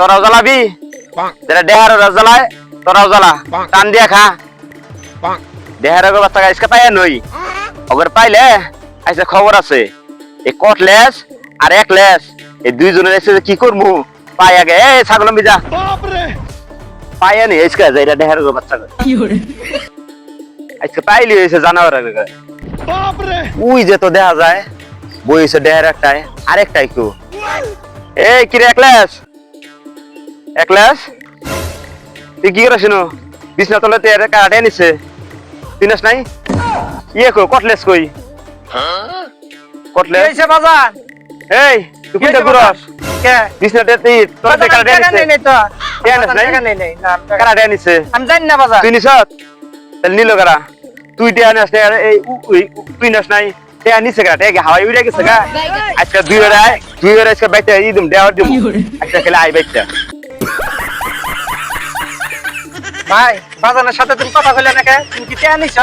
তোরাও জ্বালাবি যেটা দেহার জ্বালায় তোরাও জ্বালা টান দিয়া খা দেহার বাচ্চা আজকে পাইয়া নই ওগর পাইলে আজকে খবর আছে এই কটলেস আর এক লেস এই দুইজনের এসে কি করবো পাই আগে এ ছাগল মিজা পাইয়া নি আজকে যাইরা দেহার বাচ্চা আজকে পাইলি হয়েছে জানাবার উই যে তো দেখা যায় বইছে দেহের একটাই আরেকটাই কো এই কি রে একলাস তুই কি করিস বিছনা তলে তেরে কাটে নিছে তিনস নাই ইয়ে কো কটলেস কই কটলেস এইছে বাজান এই তুই কোনটা করস কে বিছনাতে তুই তলে কাটে নিছে নেই তো কেন নাই নেই না কাটে নিছে আমি জানি না বাজান তুই নিছ তাহলে নিল কারা তুই তে আনিস না এই তুই নাস নাই তে আনিছে কারা তে হাওয়াই উড়ে গেছে গা আজকে দুই বেলা আজকে বাইতে দিম দেওয়ার দিম আজকে খেলে আই বাইতে ভাই বাজানের সাথে তুমি কথা কইলে না কে তুমি কি তে আনিছ